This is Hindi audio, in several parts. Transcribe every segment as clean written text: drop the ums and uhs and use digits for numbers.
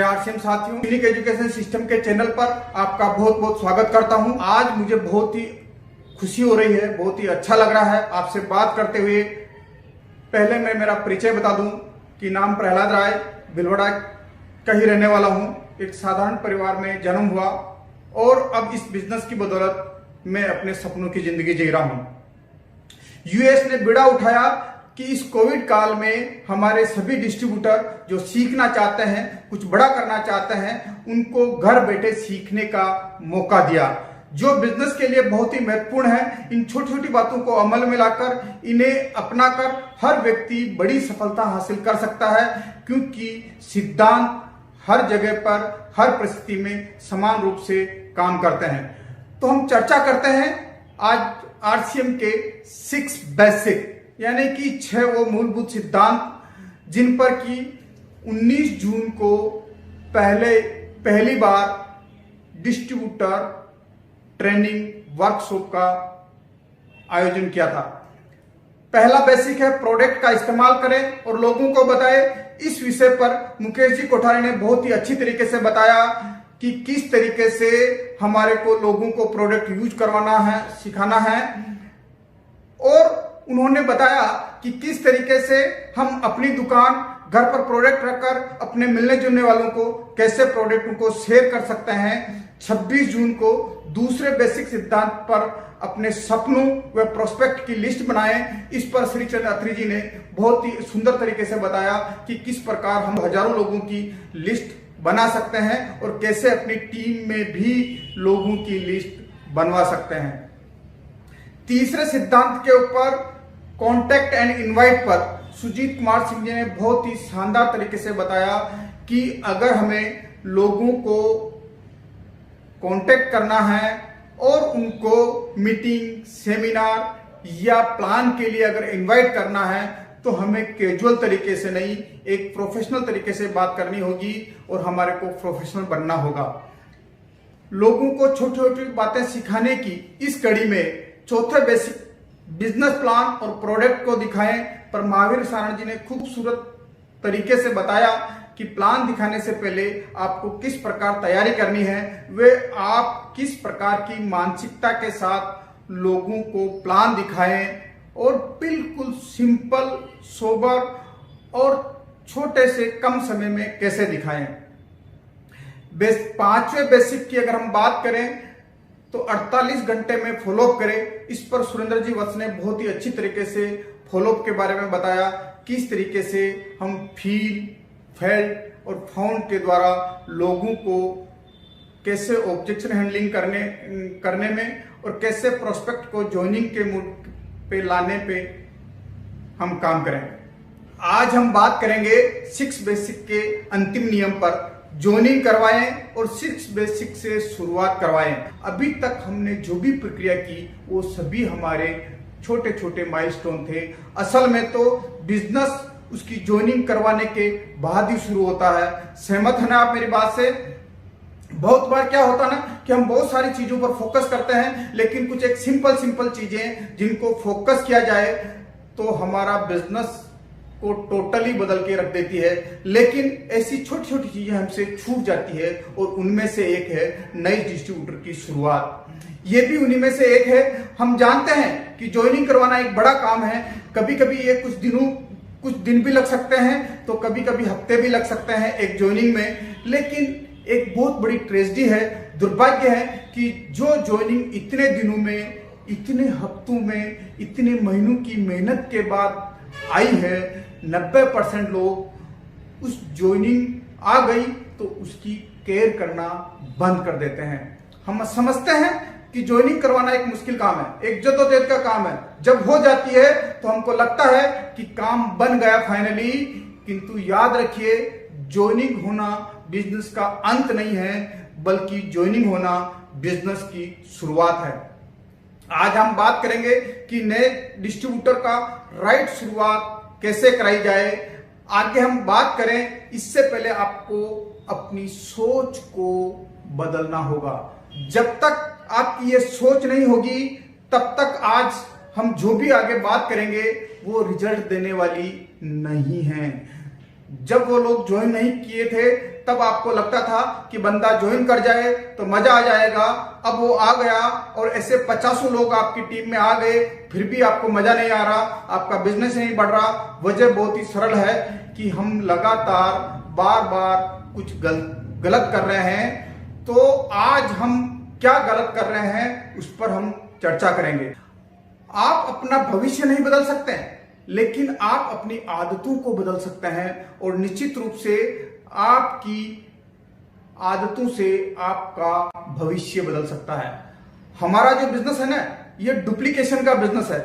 आरसीएम साथियों, यूनिक एजुकेशन सिस्टम के चैनल पर आपका बहुत बहुत स्वागत करता हूं। आज मुझे बहुत ही खुशी हो रही है, बहुत ही अच्छा लग रहा है आपसे बात करते हुए। पहले मैं मेरा परिचय बता दूं कि नाम प्रहलाद राय, भिलवाड़ा का ही रहने वाला हूं। एक साधारण परिवार में जन्म हुआ और अब इस बिजनेस की बदौलत मैं अपने सपनों की जिंदगी जी रहा हूं। यूएस ने बीड़ा उठाया कि इस कोविड काल में हमारे सभी डिस्ट्रीब्यूटर जो सीखना चाहते हैं, कुछ बड़ा करना चाहते हैं, उनको घर बैठे सीखने का मौका दिया, जो बिजनेस के लिए बहुत ही महत्वपूर्ण है। इन छोटी छोटी बातों को अमल में लाकर, इन्हें अपनाकर हर व्यक्ति बड़ी सफलता हासिल कर सकता है, क्योंकि सिद्धांत हर जगह पर, हर परिस्थिति में समान रूप से काम करते हैं। तो हम चर्चा करते हैं आज आरसीएम के 6 बेसिक, यानी कि 6 वो मूलभूत सिद्धांत जिन पर कि 19 जून को पहली बार डिस्ट्रीब्यूटर ट्रेनिंग वर्कशॉप का आयोजन किया था। पहला बेसिक है प्रोडक्ट का इस्तेमाल करें और लोगों को बताएं। इस विषय पर मुकेश जी कोठारी ने बहुत ही अच्छी तरीके से बताया कि किस तरीके से हमारे को लोगों को प्रोडक्ट यूज करवाना है, सिखाना है, और उन्होंने बताया कि किस तरीके से हम अपनी दुकान घर पर प्रोडक्ट रखकर अपने मिलने जुलने वालों को कैसे प्रोडक्ट को शेयर कर सकते हैं। 26 जून को दूसरे बेसिक सिद्धांत पर अपने सपनों व प्रोस्पेक्ट की लिस्ट बनाएं। इस पर श्री चंद्र अत्री जी ने बहुत ही सुंदर तरीके से बताया कि किस प्रकार हम हजारों लोगों की लिस्ट बना सकते हैं और कैसे अपनी टीम में भी लोगों की लिस्ट बनवा सकते हैं। तीसरे सिद्धांत के ऊपर कॉन्टेक्ट एंड इनवाइट पर सुजीत कुमार सिंह जी ने बहुत ही शानदार तरीके से बताया कि अगर हमें लोगों को कांटेक्ट करना है और उनको मीटिंग, सेमिनार या प्लान के लिए अगर इनवाइट करना है, तो हमें कैजुअल तरीके से नहीं, एक प्रोफेशनल तरीके से बात करनी होगी और हमारे को प्रोफेशनल बनना होगा। लोगों को छोटी छोटी बातें सिखाने की इस कड़ी में चौथे बेसिक बिजनेस प्लान और प्रोडक्ट को दिखाएं पर महावीर सारण जी ने खूबसूरत तरीके से बताया कि प्लान दिखाने से पहले आपको किस प्रकार तैयारी करनी है, वे आप किस प्रकार की मानसिकता के साथ लोगों को प्लान दिखाएं और बिल्कुल सिंपल, सोबर और छोटे से कम समय में कैसे दिखाएं। 5वें बेसिक की अगर हम बात करें तो 48 घंटे में फॉलोअप करें। इस पर सुरेंद्र जी वत्स ने बहुत ही अच्छी तरीके से फॉलोअप के बारे में बताया, किस तरीके से हम फील, फेल्ट और फाउंड के द्वारा लोगों को कैसे ऑब्जेक्शन हैंडलिंग करने में और कैसे प्रोस्पेक्ट को ज्वाइनिंग के मूड पे लाने पे हम काम करें। आज हम बात करेंगे 6 बेसिक के अंतिम नियम पर। ज्वाइनिंग करवाएं और 6 बेसिक से शुरुआत करवाएं। अभी तक हमने जो भी प्रक्रिया की वो सभी हमारे छोटे छोटे माइलस्टोन थे। असल में तो बिजनेस उसकी ज्वाइनिंग करवाने के बाद ही शुरू होता है। सहमत है ना आप मेरी बात से? बहुत बार क्या होता है ना कि हम बहुत सारी चीजों पर फोकस करते हैं, लेकिन कुछ एक सिंपल चीजें जिनको फोकस किया जाए तो हमारा बिजनेस को टोटली बदल के रख देती है। लेकिन ऐसी छोटी छोटी चीजें हमसे छूट जाती है और उनमें से एक है नई डिस्ट्रीब्यूटर की शुरुआत। ये भी उन्हीं में से एक है। हम जानते हैं कि ज्वाइनिंग करवाना एक बड़ा काम है। कभी कभी ये कुछ दिन भी लग सकते हैं, तो कभी कभी हफ्ते भी लग सकते हैं एक ज्वाइनिंग में। लेकिन एक बहुत बड़ी ट्रेजेडी है, दुर्भाग्य है कि जो ज्वाइनिंग इतने दिनों में, इतने हफ्तों में, इतने महीनों की मेहनत के बाद आई है, 90% लोग उस ज्वाइनिंग आ गई तो उसकी केयर करना बंद कर देते हैं। हम समझते हैं कि ज्वाइनिंग करवाना एक मुश्किल काम है, एक जद्दोजहद का काम है। जब हो जाती है तो हमको लगता है कि काम बन गया फाइनली, किंतु याद रखिए ज्वाइनिंग होना बिजनेस का अंत नहीं है, बल्कि ज्वाइनिंग होना बिजनेस की शुरुआत है। आज हम बात करेंगे कि नए डिस्ट्रीब्यूटर का राइट शुरुआत कैसे कराई जाए। आगे हम बात करें, इससे पहले आपको अपनी सोच को बदलना होगा। जब तक आपकी ये सोच नहीं होगी, तब तक आज हम जो भी आगे बात करेंगे वो रिजल्ट देने वाली नहीं है। जब वो लोग ज्वाइन नहीं किए थे तब आपको लगता था कि बंदा ज्वाइन कर जाए तो मजा आ जाएगा। अब वो आ गया और ऐसे 50 लोग आपकी टीम में आ गए, फिर भी आपको मजा नहीं आ रहा, आपका बिजनेस नहीं बढ़ रहा। वजह बहुत ही सरल है कि हम लगातार बार बार कुछ गलत कर रहे हैं। तो आज हम क्या गलत कर रहे हैं उस पर हम चर्चा करेंगे। आप अपना भविष्य नहीं बदल सकते हैं, लेकिन आप अपनी आदतों को बदल सकते हैं और निश्चित रूप से आपकी आदतों से आपका भविष्य बदल सकता है। हमारा जो बिजनेस है ना, ये डुप्लीकेशन का बिजनेस है।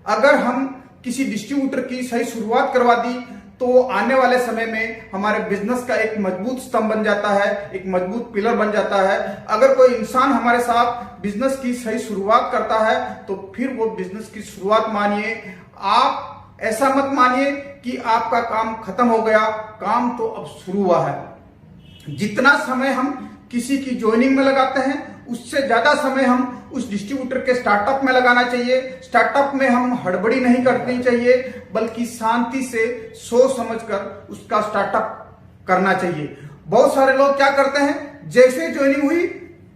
अगर हम किसी डिस्ट्रीब्यूटर की सही शुरुआत करवा दी तो आने वाले समय में हमारे बिजनेस का एक मजबूत स्तंभ बन जाता है, एक मजबूत पिलर बन जाता है। अगर कोई इंसान हमारे साथ बिजनेस की सही शुरुआत करता है तो फिर वो बिजनेस की शुरुआत मानिए। आप ऐसा मत मानिए कि आपका काम खत्म हो गया, काम तो अब शुरू हुआ है। जितना समय हम किसी की ज्वाइनिंग में लगाते हैं उससे ज्यादा समय हम उस डिस्ट्रीब्यूटर के स्टार्टअप में लगाना चाहिए। स्टार्टअप में हम हड़बड़ी नहीं करनी चाहिए, बल्कि शांति से सोच समझकर उसका स्टार्टअप करना चाहिए। बहुत सारे लोग क्या करते हैं, जैसे ज्वाइनिंग हुई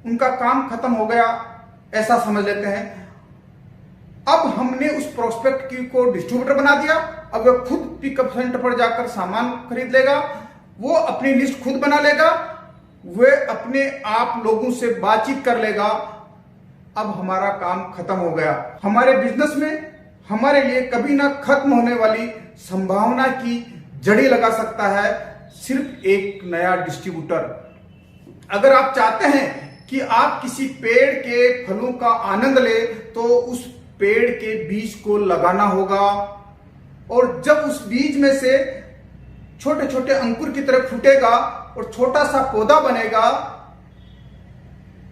उनका काम खत्म हो गया ऐसा समझ लेते हैं। अब हमने उस प्रोस्पेक्ट को डिस्ट्रीब्यूटर बना दिया, अब वह खुद पिकअप सेंटर पर जाकर सामान खरीद लेगा, वो अपनी लिस्ट खुद बना लेगा, वह अपने आप लोगों से बातचीत कर लेगा। अब हमारा काम खत्म हो गया। हमारे बिजनेस में हमारे लिए कभी ना खत्म होने वाली संभावना की जड़ी लगा सकता है सिर्फ एक नया डिस्ट्रीब्यूटर। अगर आप चाहते हैं कि आप किसी पेड़ के फलों का आनंद ले तो उस पेड़ के बीज को लगाना होगा, और जब उस बीज में से छोटे छोटे अंकुर की तरह फूटेगा और छोटा सा पौधा बनेगा,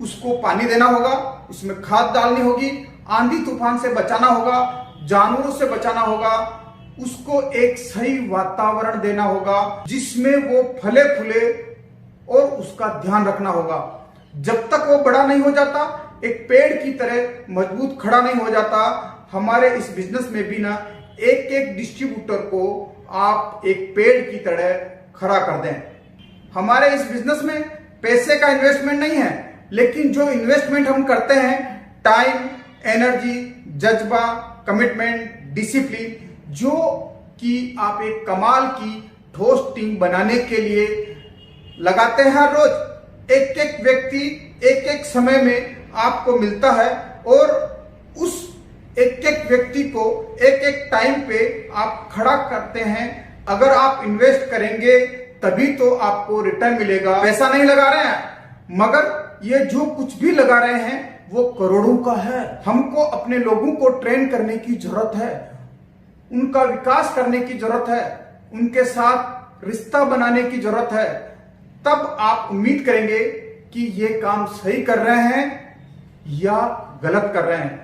उसको पानी देना होगा, उसमें खाद डालनी होगी, आंधी तूफान से बचाना होगा, जानवरों से बचाना होगा, उसको एक सही वातावरण देना होगा जिसमें वो फले फूले और उसका ध्यान रखना होगा। जब तक वो बड़ा नहीं हो जाता, एक पेड़ की तरह मजबूत खड़ा नहीं हो जाता, हमारे इस बिजनेस में भी ना एक एक डिस्ट्रीब्यूटर को आप एक पेड़ की तरह खड़ा कर दें। हमारे इस बिजनेस में पैसे का इन्वेस्टमेंट नहीं है, लेकिन जो इन्वेस्टमेंट हम करते हैं टाइम, एनर्जी, जज्बा, कमिटमेंट, डिसिप्लिन, जो कि आप एक कमाल की ठोस टीम बनाने के लिए लगाते हैं। हर रोज एक एक व्यक्ति एक एक समय में आपको मिलता है और उस एक एक व्यक्ति को एक एक टाइम पे आप खड़ा करते हैं। अगर आप इन्वेस्ट करेंगे तभी तो आपको रिटर्न मिलेगा। पैसा नहीं लगा रहे हैं, मगर ये जो कुछ भी लगा रहे हैं वो करोड़ों का है। हमको अपने लोगों को ट्रेन करने की जरूरत है, उनका विकास करने की जरूरत है, उनके साथ रिश्ता बनाने की जरूरत है। तब आप उम्मीद करेंगे कि ये काम सही कर रहे हैं या गलत कर रहे हैं,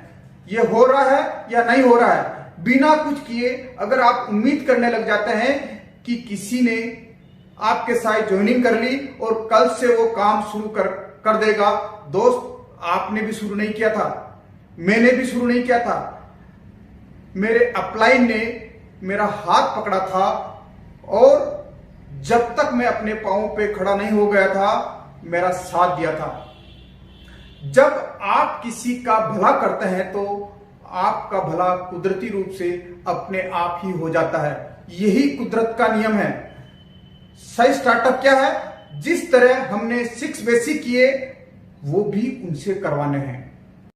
ये हो रहा है या नहीं हो रहा है। बिना कुछ किए अगर आप उम्मीद करने लग जाते हैं कि किसी ने आपके साथ ज्वाइनिंग कर ली और कल से वो काम शुरू कर देगा, दोस्त आपने भी शुरू नहीं किया था, मैंने भी शुरू नहीं किया था। मेरे अपलाइन ने मेरा हाथ पकड़ा था और जब तक मैं अपने पांवों पे खड़ा नहीं हो गया था मेरा साथ दिया था। जब आप किसी का भला करते हैं तो आपका भला कुदरती रूप से अपने आप ही हो जाता है। यही कुदरत का नियम है। सही स्टार्टअप क्या है? जिस तरह हमने 6 बेसिक किए वो भी उनसे करवाने हैं।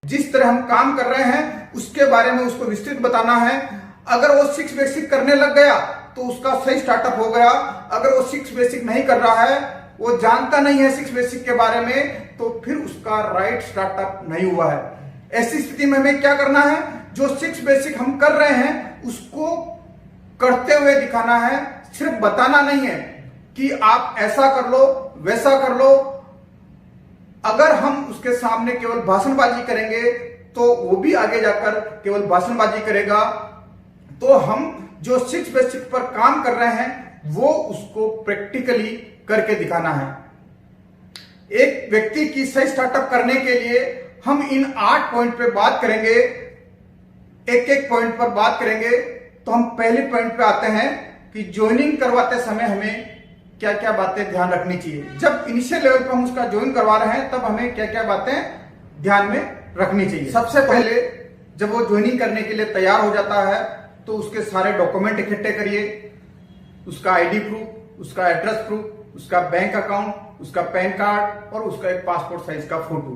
जिस तरह हम काम कर रहे हैं उसके बारे में उसको विस्तृत बताना है। अगर वो 6 बेसिक करने लग गया तो उसका सही स्टार्टअप हो गया। अगर वो 6 बेसिक नहीं कर रहा है, वो जानता नहीं है 6 बेसिक के बारे में, तो फिर उसका राइट स्टार्टअप नहीं हुआ है। ऐसी स्थिति में हमें क्या करना है? जो 6 बेसिक हम कर रहे हैं उसको करते हुए दिखाना है, सिर्फ बताना नहीं है कि आप ऐसा कर लो वैसा कर लो। अगर हम उसके सामने केवल भाषणबाजी करेंगे तो वो भी आगे जाकर केवल भाषणबाजी करेगा। तो हम जो 6 बेसिक पर काम कर रहे हैं वो उसको प्रैक्टिकली करके दिखाना है। एक व्यक्ति की सही स्टार्टअप करने के लिए हम इन 8 पॉइंट पे बात करेंगे, एक एक पॉइंट पर बात करेंगे। तो हम पहले पॉइंट पे आते हैं कि ज्वाइनिंग करवाते समय हमें क्या क्या बातें ध्यान रखनी चाहिए। जब इनिशियल लेवल पर हम उसका ज्वाइन करवा रहे हैं तब हमें क्या क्या बातें ध्यान में रखनी चाहिए। सबसे पहले जब वो ज्वाइनिंग करने के लिए तैयार हो जाता है तो उसके सारे डॉक्यूमेंट इकट्ठे करिए, उसका आईडी प्रूफ, उसका एड्रेस प्रूफ, उसका बैंक अकाउंट, उसका पैन कार्ड और उसका एक पासपोर्ट साइज का फोटो।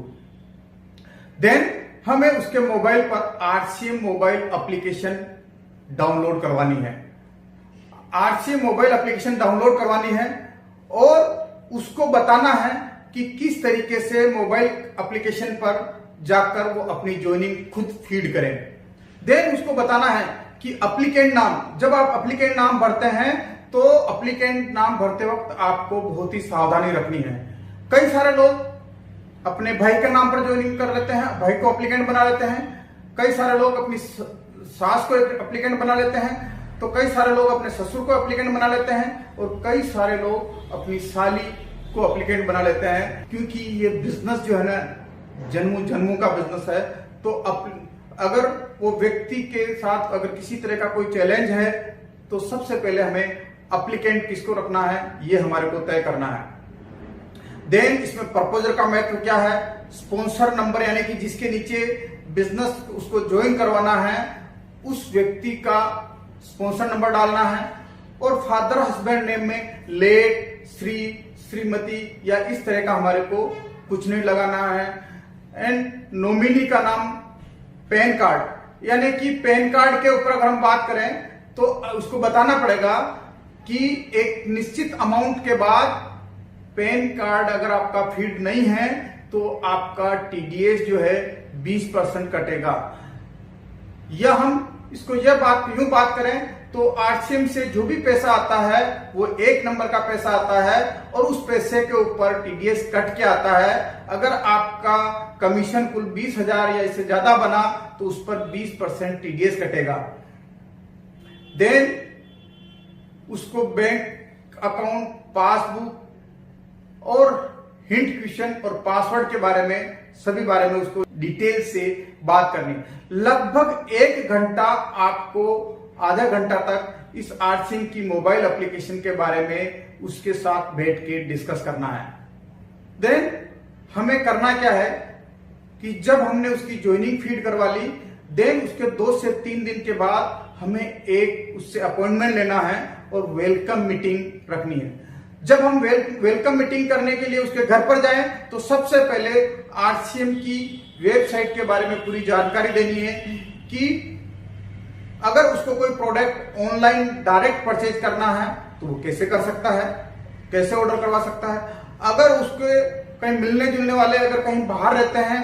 देन हमें उसके मोबाइल पर आरसीएम मोबाइल एप्लीकेशन डाउनलोड करवानी है। आरसीएम मोबाइल एप्लीकेशन डाउनलोड करवानी है और उसको बताना है कि किस तरीके से मोबाइल एप्लीकेशन पर जाकर वो अपनी ज्वाइनिंग खुद फीड करें। देन उसको बताना है कि एप्लीकेंट नाम, जब आप एप्लीकेंट नाम भरते हैं तो एप्लीकेंट नाम भरते वक्त आपको बहुत ही सावधानी रखनी है। कई सारे लोग अपने भाई के नाम पर ज्वाइनिंग कर लेते हैं, भाई को एप्लीकेंट बना लेते हैं। कई सारे लोग अपनी सास को एप्लीकेंट बना लेते हैं, तो कई सारे लोग अपने ससुर को एप्लीकेंट बना लेते हैं और कई सारे लोग अपनी साली को एप्लीकेंट बना लेते हैं। क्योंकि ये बिजनेस जो है ना, जन्मों जन्मों का बिजनेस है। तो अगर वो व्यक्ति के साथ अगर किसी तरह का कोई चैलेंज है तो सबसे पहले हमें एप्लीकेंट किसको रखना है ये हमारे को तय करना है। देन इसमें प्रपोजर का महत्व क्या है, स्पॉन्सर नंबर यानी कि जिसके नीचे बिजनेस उसको ज्वाइन करवाना है उस व्यक्ति का स्पॉन्सर नंबर डालना है और फादर हस्बैंड नेम में लेट, श्री, श्रीमती या इस तरह का हमारे को कुछ नहीं लगाना है। एंड नॉमिनी का नाम पैन कार्ड, यानी कि पैन कार्ड के ऊपर अगर हम बात करें तो उसको बताना पड़ेगा कि एक निश्चित अमाउंट के बाद पैन कार्ड अगर आपका फीड नहीं है तो आपका टीडीएस जो है 20% कटेगा। या हम इसको यूं बात करें तो आरसीएम से जो भी पैसा आता है वो 1 नंबर का पैसा आता है और उस पैसे के ऊपर टीडीएस कट के आता है। अगर आपका कमीशन कुल 20,000 या इससे ज्यादा बना तो उस पर 20% टीडीएस कटेगा। देन उसको बैंक अकाउंट, पासबुक और हिंट क्वेश्चन और पासवर्ड के बारे में सभी बारे में उसको डिटेल से बात करनी। लगभग 1 घंटा आपको आधा घंटा तक इस आरसीएम की मोबाइल एप्लीकेशन के बारे में उसके साथ बैठ के डिस्कस करना है। देन हमें करना क्या है कि जब हमने उसकी ज्वाइनिंग फीड करवा ली, देन उसके 2 से 3 दिन के बाद हमें एक उससे अपॉइंटमेंट लेना है और वेलकम मीटिंग रखनी है। जब हम वेलकम मीटिंग करने के लिए उसके घर पर जाएं तो सबसे पहले आरसीएम की वेबसाइट के बारे में पूरी जानकारी देनी है कि अगर उसको कोई प्रोडक्ट ऑनलाइन डायरेक्ट परचेज करना है तो वो कैसे कर सकता है, कैसे ऑर्डर करवा सकता है। अगर उसके कहीं मिलने जुलने वाले अगर कहीं बाहर रहते हैं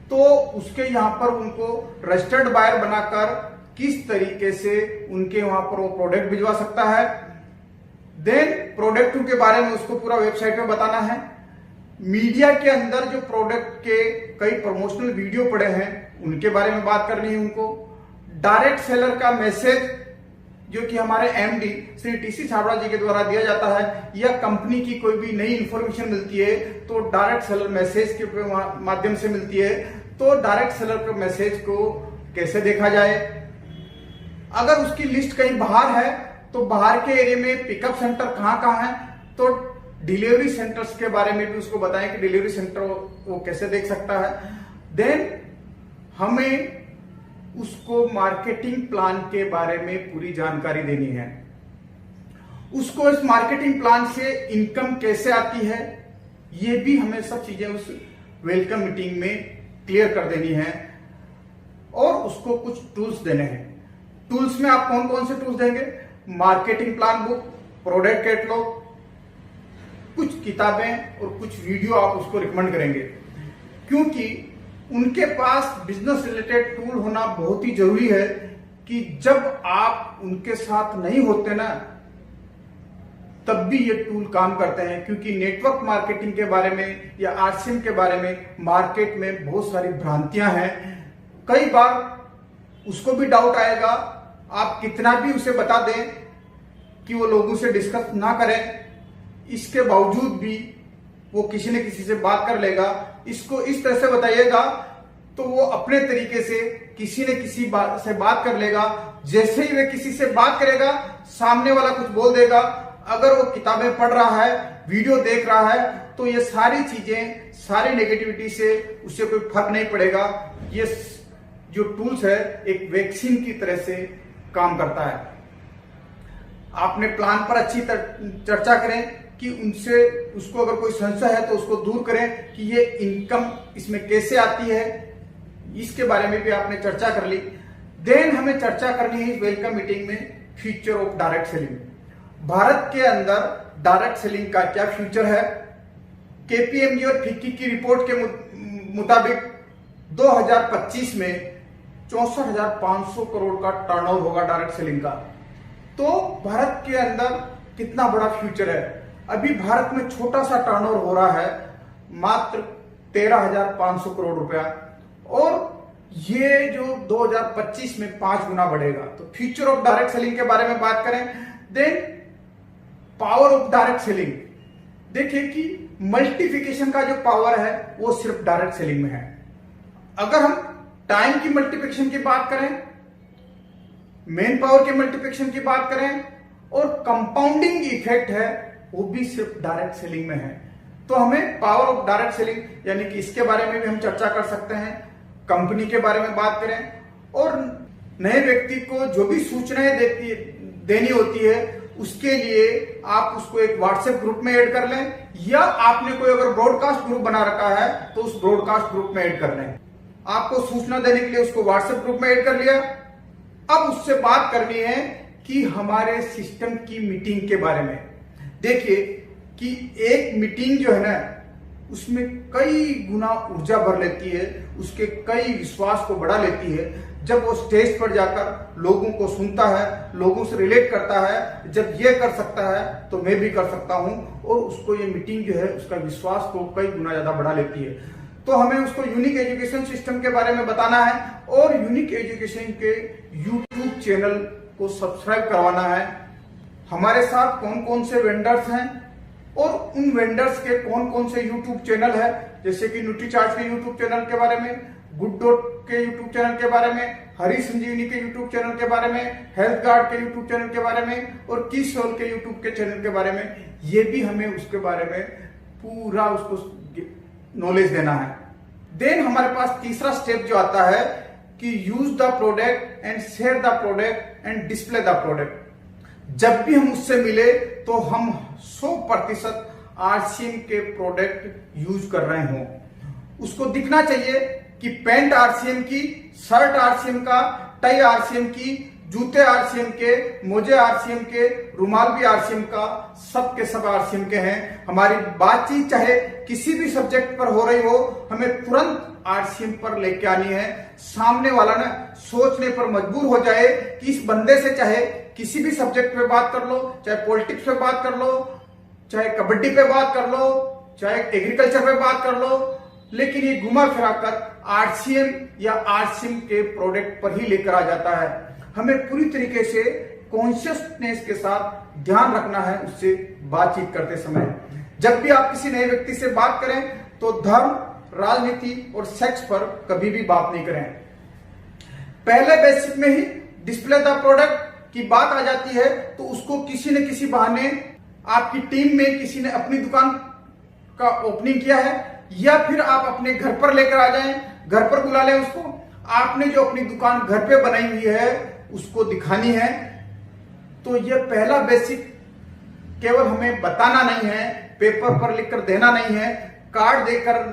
तो उसके यहाँ पर उनको रजिस्टर्ड बायर बनाकर किस तरीके से उनके वहां पर वो प्रोडक्ट भिजवा सकता है। देन प्रोडक्ट के बारे में उसको पूरा वेबसाइट में बताना है। मीडिया के अंदर जो प्रोडक्ट के कई प्रमोशनल वीडियो पड़े हैं उनके बारे में बात करनी है उनको। डायरेक्ट सेलर का मैसेज जो कि हमारे एमडी श्री टीसी छाबड़ा जी के द्वारा दिया जाता है या कंपनी की कोई भी नई इंफॉर्मेशन मिलती है तो डायरेक्ट सेलर मैसेज के माध्यम से मिलती है। तो डायरेक्ट सेलर के मैसेज को कैसे देखा जाए। अगर उसकी लिस्ट कहीं बाहर है तो बाहर के एरिया में पिकअप सेंटर कहाँ है तो डिलीवरी सेंटर्स के बारे में भी उसको बताएं कि डिलीवरी सेंटर वो कैसे देख सकता है। देन हमें उसको मार्केटिंग प्लान के बारे में पूरी जानकारी देनी है। उसको इस मार्केटिंग प्लान से इनकम कैसे आती है ये भी हमें सब चीजें उस वेलकम मीटिंग में क्लियर कर देनी है और उसको कुछ टूल्स देने हैं। टूल्स में आप कौन कौन से टूल्स देंगे, marketing plan book, product catalogue, कुछ किताबें और कुछ वीडियो आप उसको रिकमेंड करेंगे। क्योंकि उनके पास बिजनेस रिलेटेड टूल होना बहुत ही जरूरी है कि जब आप उनके साथ नहीं होते ना तब भी ये टूल काम करते हैं। क्योंकि नेटवर्क मार्केटिंग के बारे में या आरसीएम के बारे में मार्केट में बहुत सारी भ्रांतियां हैं। कई बार उसको भी डाउट आएगा, आप कितना भी उसे बता दें कि वो लोगों से डिस्कस ना करें, इसके बावजूद भी वो किसी न किसी से बात कर लेगा। इसको इस तरह से बताइएगा तो वो अपने तरीके से किसी न किसी से बात कर लेगा। जैसे ही वे किसी से बात करेगा सामने वाला कुछ बोल देगा, अगर वो किताबें पढ़ रहा है, वीडियो देख रहा है, तो ये सारी चीजें, सारी नेगेटिविटी से उसे कोई फर्क नहीं पड़ेगा। ये जो टूल्स है एक वैक्सीन की तरह से काम करता है। आपने प्लान पर अच्छी चर्चा करें कि उसको अगर कोई संशय है तो उसको दूर करें कि ये इनकम इसमें कैसे आती है, इसके बारे में भी आपने चर्चा कर ली। देन हमें चर्चा करनी है वेलकम मीटिंग में future of direct selling. Bharat के अंदर डायरेक्ट सेलिंग का क्या फ्यूचर है। केपीएमजी और फिक्की की रिपोर्ट के मुताबिक 2025 में 64,500 करोड़ का टर्नओवर होगा डायरेक्ट सेलिंग का। तो भारत के अंदर कितना बड़ा फ्यूचर है। अभी भारत में छोटा सा टर्नओवर हो रहा है, मात्र 13,500 करोड़ रुपया, और ये जो 2025 में 5 गुना बढ़ेगा। तो फ्यूचर ऑफ डायरेक्ट सेलिंग के बारे में बात करें। Then power of direct selling, देखिए कि मल्टीप्लिकेशन का जो पावर है वो सिर्फ डायरेक्ट सेलिंग में है। अगर हम टाइम की मल्टीप्लिकेशन की बात करें, मेन पावर के मल्टीप्लिकेशन की बात करें, और कंपाउंडिंग इफेक्ट है वो भी सिर्फ डायरेक्ट सेलिंग में है। तो हमें पावर ऑफ डायरेक्ट सेलिंग यानी कि इसके बारे में भी हम चर्चा कर सकते हैं। कंपनी के बारे में बात करें, और नए व्यक्ति को जो भी सूचनाएं देनी होती है उसके लिए आप उसको एक व्हाट्सएप ग्रुप में ऐड कर लें, या आपने कोई अगर ब्रॉडकास्ट ग्रुप बना रखा है तो उस ब्रॉडकास्ट ग्रुप में ऐड कर लें। आपको सूचना देने के लिए उसको व्हाट्सएप ग्रुप में ऐड कर लिया। अब उससे बात करनी है कि हमारे सिस्टम की मीटिंग के बारे में। देखिए कि एक मीटिंग जो है ना, उसमें कई गुना ऊर्जा भर लेती है, उसके कई विश्वास को बढ़ा लेती है। जब वो स्टेज पर जाकर लोगों को सुनता है, लोगों से रिलेट करता है, जब ये कर सकता है तो मैं भी कर सकता हूं, और उसको ये मीटिंग जो है उसका विश्वास को कई गुना ज्यादा बढ़ा लेती है। तो हमें उसको यूनिक एजुकेशन सिस्टम के बारे में बताना है, और यूनिक एजुकेशन के यूट्यूब चैनल को सब्सक्राइब करवाना है। हमारे साथ कौन कौन से वेंडर्स हैं और उन वेंडर्स के कौन कौन से यूट्यूब चैनल है, जैसे कि न्यूट्रीचार्ज के यूट्यूब चैनल के बारे में, गुड डॉट के यूट्यूब चैनल के बारे में, हरी संजीवनी के यूट्यूब चैनल के बारे में, हेल्थ गार्ड के यूट्यूब चैनल के बारे में, और की सोल के यूट्यूब के चैनल के बारे में, ये भी हमें उसके बारे में पूरा उसको नॉलेज देना है। देन हमारे पास तीसरा स्टेप जो आता है कि use the product and share the product and display the product. जब भी हम उससे मिले तो हम 100% आरसीएम के प्रोडक्ट यूज कर रहे हों। उसको दिखना चाहिए कि पैंट आरसीएम की, शर्ट आरसीएम का, टाई आरसीएम की, जूते आरसीएम के, मोजे आरसीएम के, रुमाल भी आरसीएम का, सब के सब आरसीएम के हैं। हमारी बातचीत चाहे किसी भी सब्जेक्ट पर हो रही हो, हमें तुरंत आरसीएम पर लेके आनी है। सामने वाला ना सोचने पर मजबूर हो जाए कि इस बंदे से चाहे किसी भी सब्जेक्ट पे बात कर लो, चाहे पॉलिटिक्स पे बात कर लो, चाहे कबड्डी पे बात कर लो, चाहे एग्रीकल्चर पे बात कर लो, लेकिन ये घुमा फिरा कर आरसीएम या आरसीएम के प्रोडक्ट पर ही लेकर आ जाता है। हमें पूरी तरीके से कॉन्शियसनेस के साथ ध्यान रखना है उससे बातचीत करते समय। जब भी आप किसी नए व्यक्ति से बात करें तो धर्म, राजनीति और सेक्स पर कभी भी बात नहीं करें। पहले बेसिक में ही डिस्प्ले द प्रोडक्ट की बात आ जाती है तो उसको किसी न किसी बहाने आपकी टीम में किसी ने अपनी दुकान का ओपनिंग किया है, या फिर आप अपने घर पर लेकर आ जाएं, घर पर बुला लें उसको। आपने जो अपनी दुकान घर पे बनाई हुई है उसको दिखानी है। तो ये पहला बेसिक केवल हमें बताना नहीं है, पेपर पर लिखकर देना नहीं है, कार्ड देकर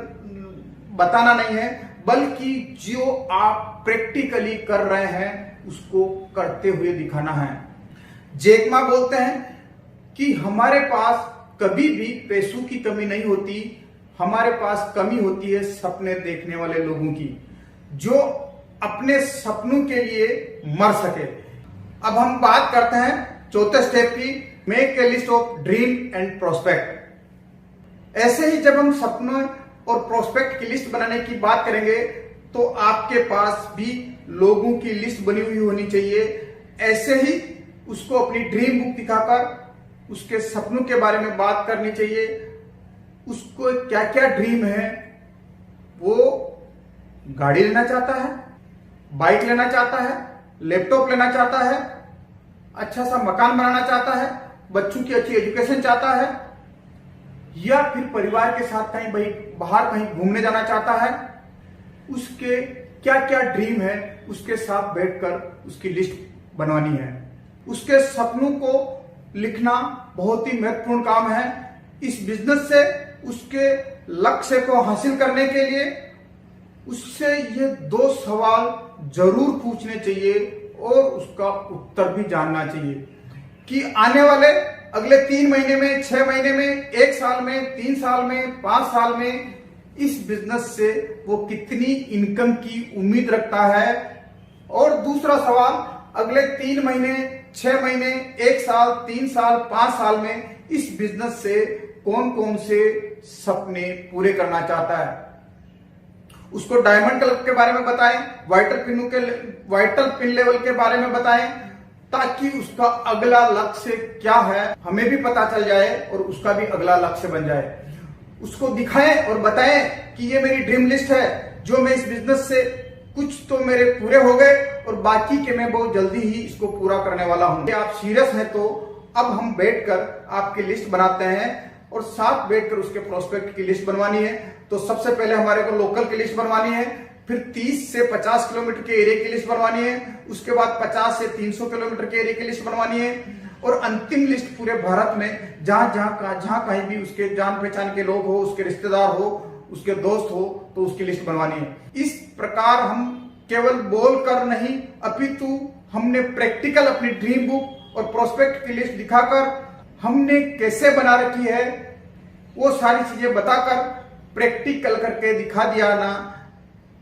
बताना नहीं है, बल्कि जो आप प्रैक्टिकली कर रहे हैं उसको करते हुए दिखाना है। जैक मा बोलते हैं कि हमारे पास कभी भी पैसों की कमी नहीं होती, हमारे पास कमी होती है सपने देखने वाले लोगों की, जो अपने सपनों के लिए मर सके। अब हम बात करते हैं चौथे स्टेप की, make a list of dream and prospect. ऐसे ही जब हम सपनों और प्रोस्पेक्ट की लिस्ट बनाने की बात करेंगे तो आपके पास भी लोगों की लिस्ट बनी हुई होनी चाहिए। ऐसे ही उसको अपनी ड्रीम बुक दिखाकर उसके सपनों के बारे में बात करनी चाहिए। उसको क्या क्या ड्रीम है, वो गाड़ी लेना चाहता है, बाइक लेना चाहता है, लैपटॉप लेना चाहता है, अच्छा सा मकान बनाना चाहता है, बच्चों की अच्छी एजुकेशन चाहता है, या फिर परिवार के साथ कहीं बाहर कहीं घूमने जाना चाहता है, उसके क्या क्या ड्रीम है उसके साथ बैठकर उसकी लिस्ट बनवानी है। उसके सपनों को लिखना बहुत ही महत्वपूर्ण काम है। इस बिजनेस से उसके लक्ष्य को हासिल करने के लिए उससे ये 2 सवाल जरूर पूछने चाहिए और उसका उत्तर भी जानना चाहिए कि आने वाले अगले 3 महीने में, 6 महीने में, 1 साल में, 3 साल में, 5 साल में इस बिजनेस से वो कितनी इनकम की उम्मीद रखता है। और दूसरा सवाल, अगले 3 महीने, 6 महीने, 1 साल, 3 साल, 5 साल में इस बिजनेस से कौन कौन से सपने पूरे करना चाहता है। उसको डायमंड क्लब के बारे में बताएं, वाइटल पिन लेवल के बारे में बताएं, ताकि उसका अगला लक्ष्य क्या है हमें भी पता चल जाए और उसका भी अगला लक्ष्य बन जाए। उसको दिखाएं और बताएं कि ये मेरी ड्रीम लिस्ट है, जो मैं इस बिजनेस से कुछ तो मेरे पूरे हो गए और बाकी के मैं बहुत जल्दी ही इसको पूरा करने वाला हूं। आप सीरियस हैं तो अब हम बैठकर आपकी लिस्ट बनाते हैं और साथ बैठकर उसके प्रोस्पेक्ट की लिस्ट बनवानी है। तो सबसे पहले हमारे को लोकल की लिस्ट बनवानी है, फिर 30 से 50 किलोमीटर के एरिया की लिस्ट बनवानी है, उसके बाद 50 से 300 किलोमीटर के एरिया की लिस्ट बनवानी है, और अंतिम लिस्ट पूरे भारत में जहां कहीं भी उसके जान पहचान के लोग हो, उसके रिश्तेदार हो, उसके दोस्त हो, तो उसकी लिस्ट बनवानी है। इस प्रकार हम केवल बोल कर नहीं, अपितु हमने प्रैक्टिकल अपनी ड्रीम बुक और प्रोस्पेक्ट की लिस्ट दिखाकर हमने कैसे बना रखी है वो सारी चीजें बताकर प्रैक्टिकल करके दिखा दिया ना,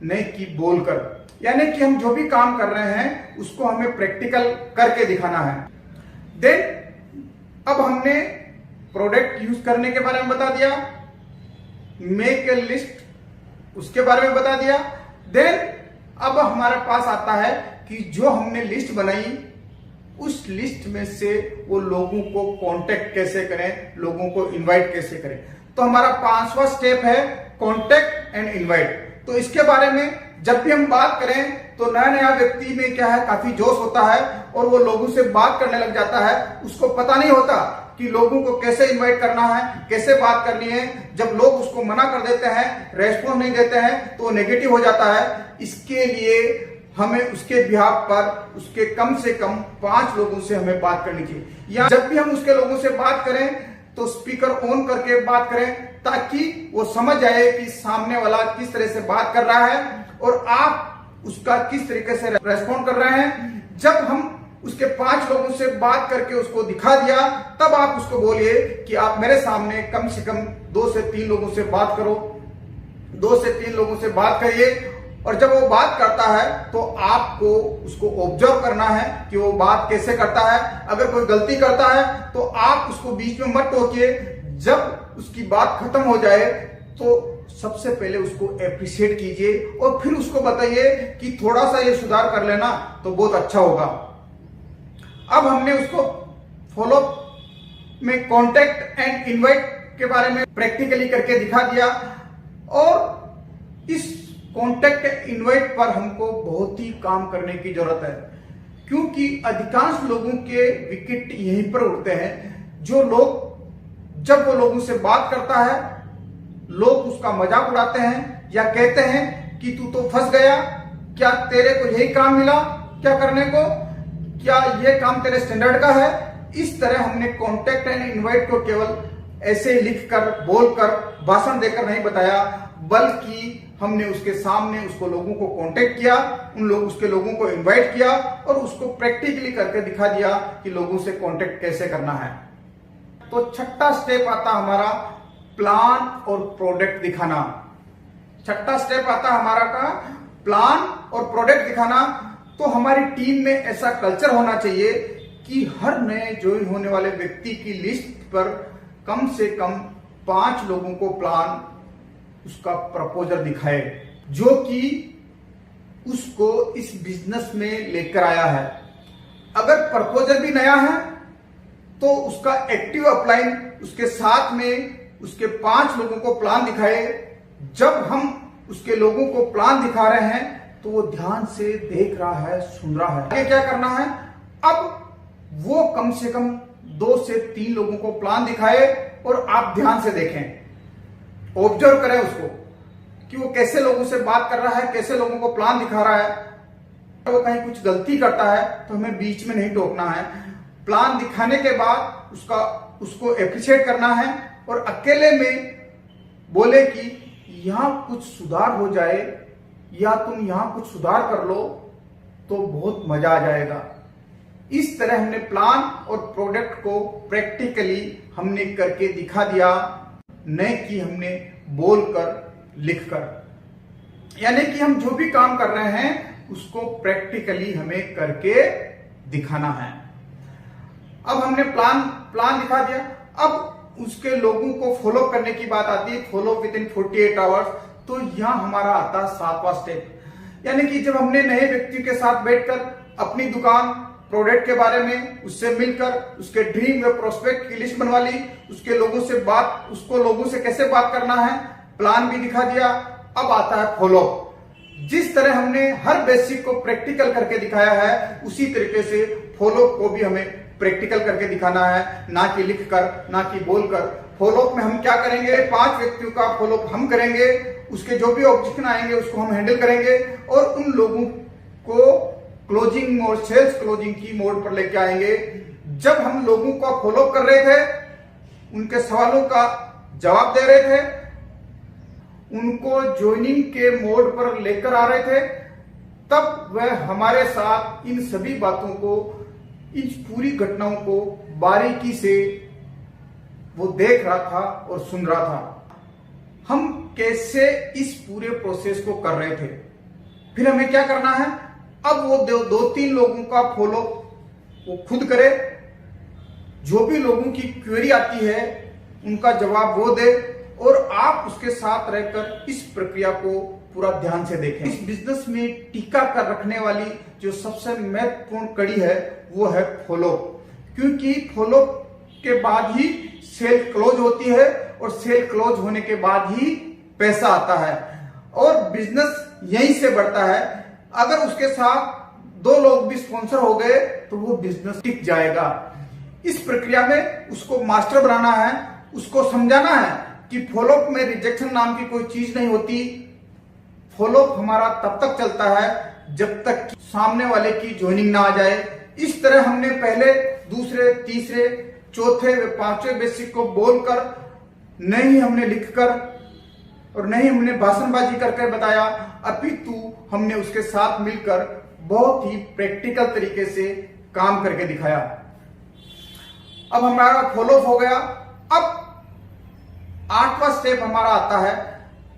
नहीं कि बोलकर। यानी कि हम जो भी काम कर रहे हैं उसको हमें प्रैक्टिकल करके दिखाना है। देन अब हमने प्रोडक्ट यूज करने के बारे में बता दिया, मेक ए लिस्ट उसके बारे में बता दिया। देन अब हमारे पास आता है कि जो हमने लिस्ट बनाई उस लिस्ट में से वो लोगों को कांटेक्ट कैसे करें, लोगों को इनवाइट कैसे करें। तो हमारा 5वां स्टेप है कांटेक्ट एंड इनवाइट। तो इसके बारे में जब भी हम बात करें तो नया नया व्यक्ति में क्या है, काफी जोश होता है और वो लोगों से बात करने लग जाता है। उसको पता नहीं होता कि लोगों को कैसे इनवाइट करना है, कैसे बात करनी है। जब लोग उसको मना कर देते हैं, रेस्पॉन्स नहीं देते हैं, तो वो नेगेटिव हो जाता है। इसके लिए हमें उसके बिहाफ पर उसके कम से कम 5 लोगों से हमें बात करनी चाहिए। या जब भी हम उसके लोगों से बात करें तो स्पीकर ऑन करके बात करें, ताकि वो समझ जाए कि सामने वाला किस तरह से बात कर रहा है और आप उसका किस तरीके से रेस्पॉन्ड कर रहे हैं। जब हम उसके 5 लोगों से बात करके उसको दिखा दिया, तब आप उसको बोलिए कि आप मेरे सामने कम से कम 2 से 3 लोगों से बात करो, 2 से 3 लोगों से बात करिए। और जब वो बात करता है तो आपको उसको ऑब्जर्व करना है कि वो बात कैसे करता है। अगर कोई गलती करता है तो आप उसको बीच में मत टोकिए। जब उसकी बात खत्म हो जाए तो सबसे पहले उसको एप्रिशिएट कीजिए और फिर उसको बताइए कि थोड़ा सा ये सुधार कर लेना तो बहुत अच्छा होगा। अब हमने उसको फॉलो में कांटेक्ट एंड इनवाइट के बारे में प्रैक्टिकली करके दिखा दिया। और इस कांटेक्ट इनवाइट पर हमको बहुत ही काम करने की जरूरत है, क्योंकि अधिकांश लोगों के विकेट यहीं पर उड़ते हैं। जो लोग जब वो लोगों से बात करता है, लोग उसका मजाक उड़ाते हैं या कहते हैं कि तू तो फंस गया, क्या तेरे को यही काम मिला क्या करने को, क्या ये काम तेरे स्टैंडर्ड का है। इस तरह हमने कांटेक्ट एंड इनवाइट को केवल ऐसे लिखकर, बोलकर, भाषण देकर नहीं बताया, बल्कि हमने उसके सामने उसको लोगों को कांटेक्ट किया, उसके लोगों को इनवाइट किया और उसको प्रैक्टिकली करके दिखा दिया कि लोगों से कांटेक्ट कैसे करना है। तो 6वां स्टेप आता हमारा प्लान और प्रोडक्ट दिखाना। 6वां स्टेप आता हमारा का प्लान और प्रोडक्ट दिखाना। तो हमारी टीम में ऐसा कल्चर होना चाहिए कि हर नए ज्वाइन होने वाले व्यक्ति की लिस्ट पर कम से कम 5 लोगों को प्लान, उसका प्रपोजल दिखाए, जो कि उसको इस बिजनेस में लेकर आया है। अगर प्रपोजल भी नया है तो उसका एक्टिव अपलाइन उसके साथ में उसके 5 लोगों को प्लान दिखाए। जब हम उसके लोगों को प्लान दिखा रहे हैं तो वो ध्यान से देख रहा है, सुन रहा है। आगे क्या करना है, अब वो कम से कम 2 से 3 लोगों को प्लान दिखाए और आप ध्यान से देखें, ऑब्जर्व करें उसको कि वो कैसे लोगों से बात कर रहा है, कैसे लोगों को प्लान दिखा रहा है। वो कहीं कुछ गलती करता है तो हमें बीच में नहीं टोकना है। प्लान दिखाने के बाद उसको एप्रिशिएट करना है और अकेले में बोले कि यहां कुछ सुधार हो जाए या तुम यहां कुछ सुधार कर लो तो बहुत मजा आ जाएगा। इस तरह हमने प्लान और प्रोडक्ट को प्रैक्टिकली हमने करके दिखा दिया, न कि हमने बोलकर लिखकर। यानी कि हम जो भी काम कर रहे हैं उसको प्रैक्टिकली हमें करके दिखाना है। अब हमने प्लान दिखा दिया, अब उसके लोगों को फॉलो करने की बात आती है, फॉलो विद इन 48 आवर्स। तो यहां हमारा आता है 7वां स्टेप, यानी कि जब हमने नए व्यक्ति के साथ बैठकर अपनी दुकान प्रोडक्ट के बारे में उससे मिलकर उसके ड्रीम व प्रोस्पेक्ट की लिस्ट बनवा ली, उसको लोगों से कैसे बात करना है प्लान भी दिखा दिया। अब आता है फॉलो। जिस तरह हमने हर बेसिक को प्रैक्टिकल करके दिखाया है उसी तरीके से फॉलो को भी हमें प्रैक्टिकल करके दिखाना है, ना कि लिखकर, ना कि बोलकर। फॉलोअप में हम क्या करेंगे, 5 व्यक्तियों का फॉलोअप हम करेंगे, उसके जो भी ऑब्जेक्शन आएंगे उसको हम हैंडल करेंगे और उन लोगों को क्लोजिंग और सेल्स क्लोजिंग की मोड पर लेके आएंगे। जब हम लोगों का फॉलोअप कर रहे थे, उनके सवालों का जवाब दे रहे थे, उनको ज्वाइनिंग के मोड पर लेकर आ रहे थे, तब वह हमारे साथ इन सभी बातों को, इन पूरी घटनाओं को बारीकी से वो देख रहा था और सुन रहा था। हम कैसे इस पूरे प्रोसेस को कर रहे थे। फिर हमें क्या करना है, अब वो 2-3 लोगों का फॉलो वो खुद करे, जो भी लोगों की क्वेरी आती है उनका जवाब वो दे और आप उसके साथ रहकर इस प्रक्रिया को पूरा ध्यान से देखें। इस बिजनेस में टिका कर रखने वाली जो सबसे महत्वपूर्ण कड़ी है वो है फॉलो, क्योंकि फॉलो के बाद ही सेल क्लोज होती है और सेल क्लोज होने के बाद ही पैसा आता है और बिजनेस यहीं से बढ़ता है। अगर उसके साथ 2 लोग भी स्पॉन्सर हो गए तो वो बिजनेस टिक जाएगा। इस प्रक्रिया में उसको मास्टर बनाना है, उसको समझाना है कि फॉलोअप में रिजेक्शन नाम की कोई चीज नहीं होती। फॉलोअप हमारा तब तक चलता है जब तक कि सामने वाले की ज्वाइनिंग ना आ जाए। इस तरह हमने पहले, दूसरे, तीसरे, चौथे व 5वें बेसिक को बोलकर, नहीं हमने लिखकर और नहीं हमने भाषणबाजी करके बताया, अपितु हमने उसके साथ मिलकर बहुत ही प्रैक्टिकल तरीके से काम करके दिखाया। अब हमारा फॉलोअप हो गया। अब 8वां स्टेप हमारा आता है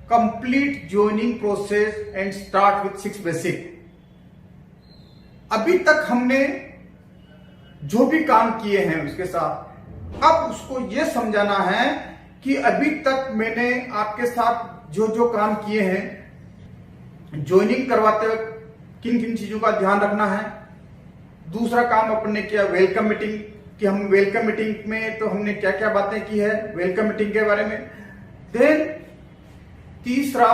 complete joining process and start with 6 basic. अभी तक हमने जो भी काम किए हैं उसके साथ, अब उसको यह समझाना है कि अभी तक मैंने आपके साथ जो जो काम किए हैं, ज्वाइनिंग करवाते वक्त किन किन चीजों का ध्यान रखना है। दूसरा काम अपन ने किया वेलकम मीटिंग, कि हम वेलकम मीटिंग में तो हमने क्या क्या बातें की है वेलकम मीटिंग के बारे में। देन तीसरा,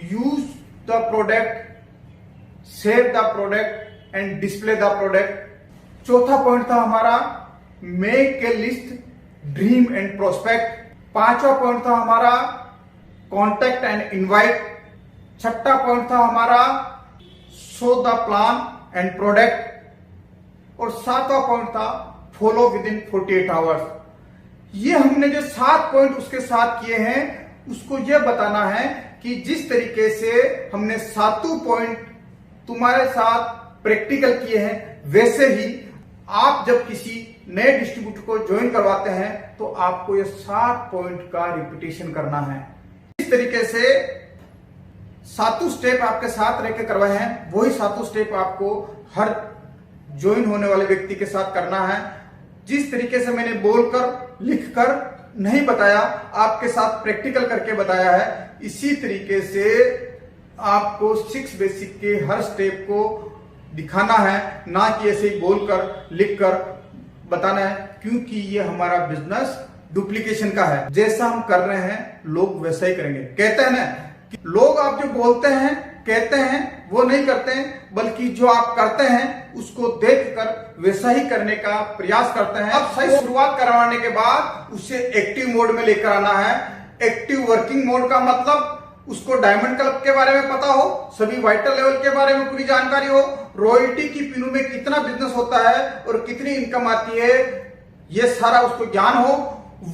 use the product, save the product and display the product. चौथा पॉइंट था हमारा make a list, dream and prospect. 5वां पॉइंट था हमारा कॉन्टेक्ट एंड इनवाइट। 6ठा पॉइंट था हमारा show the plan and product. और 7वां पॉइंट था फॉलो विद इन 48 आवर्स। ये हमने जो 7 पॉइंट उसके साथ किए हैं, उसको यह बताना है कि जिस तरीके से हमने 7 पॉइंट तुम्हारे साथ प्रैक्टिकल किए हैं, वैसे ही आप जब किसी नए डिस्ट्रीब्यूटर को ज्वाइन करवाते हैं तो आपको ये 7 पॉइंट का रिपीटेशन करना है। इस तरीके से 7 स्टेप आपके साथ रहकर करवाए हैं, वही 7 स्टेप आपको हर ज्वाइन होने वाले व्यक्ति के साथ करना है। जिस तरीके से मैंने बोलकर, लिखकर नहीं बताया, आपके साथ प्रैक्टिकल करके बताया है, इसी तरीके से आपको 6 बेसिक के हर स्टेप को दिखाना है, ना कि ऐसे ही बोलकर, लिखकर बताना है, क्योंकि ये हमारा बिजनेस डुप्लीकेशन का है। जैसा हम कर रहे हैं लोग वैसा ही करेंगे। कहते हैं ना कि लोग आप जो बोलते हैं कहते हैं वो नहीं करते हैं, बल्कि जो आप करते हैं उसको देखकर वैसा ही करने का प्रयास करते हैं। अब सही शुरुआत करवाने के बाद उसे एक्टिव मोड में लेकर आना है। एक्टिव वर्किंग मोड का मतलब उसको डायमंड क्लब के बारे में पता हो, सभी वाइटल लेवल के बारे में पूरी जानकारी हो, रॉयल्टी की पिनों में कितना बिजनेस होता है और कितनी इनकम आती है, ये सारा उसको ज्ञान हो।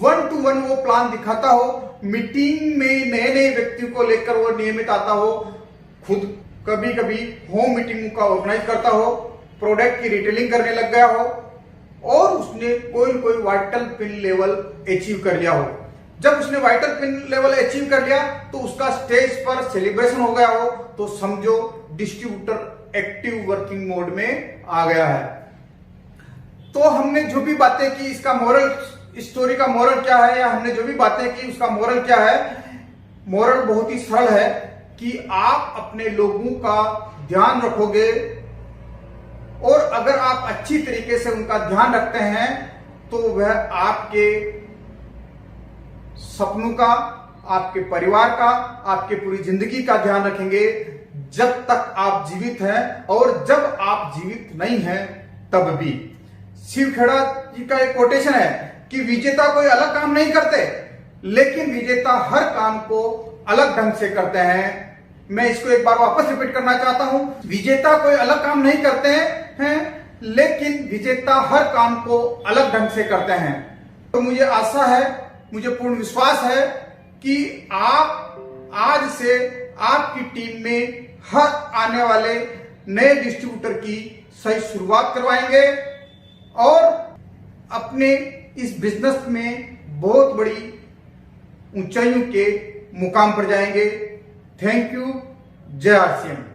1 to 1 वो प्लान दिखाता हो, मीटिंग में नए नए व्यक्तियों को लेकर वो नियमित आता हो, खुद कभी कभी होम मीटिंग का ऑर्गेनाइज करता हो, प्रोडक्ट की रिटेलिंग करने लग गया हो और उसने कोई वाइटल पिन लेवल अचीव कर लिया हो। जब उसने वाइटल पिन लेवल अचीव कर लिया तो उसका स्टेज पर सेलिब्रेशन हो गया हो, तो समझो डिस्ट्रीब्यूटर एक्टिव वर्किंग मोड में आ गया है। तो हमने जो भी बातें की, इसका मोरल, स्टोरी का मोरल क्या है, या हमने जो भी बातें की उसका मोरल क्या है? मोरल बहुत ही सरल है कि आप अपने लोगों का ध्यान रखोगे और अगर आप अच्छी तरीके से उनका ध्यान रखते हैं तो वह आपके सपनों का, आपके परिवार का, आपके पूरी जिंदगी का ध्यान रखेंगे जब तक आप जीवित हैं, और जब आप जीवित नहीं हैं तब भी। शिव खेड़ा जी का एक कोटेशन है कि विजेता कोई अलग काम नहीं करते, लेकिन विजेता हर काम को अलग ढंग से करते हैं। मैं इसको एक बार वापस रिपीट करना चाहता हूं, विजेता कोई अलग काम नहीं करते हैं, लेकिन विजेता हर काम को अलग ढंग से करते हैं। तो मुझे आशा है, मुझे पूर्ण विश्वास है कि आप आज से आपकी टीम में हर आने वाले नए डिस्ट्रीब्यूटर की सही शुरुआत करवाएंगे और अपने इस बिजनेस में बहुत बड़ी ऊंचाइयों के मुकाम पर जाएंगे। Thank you. जय आरसीएम।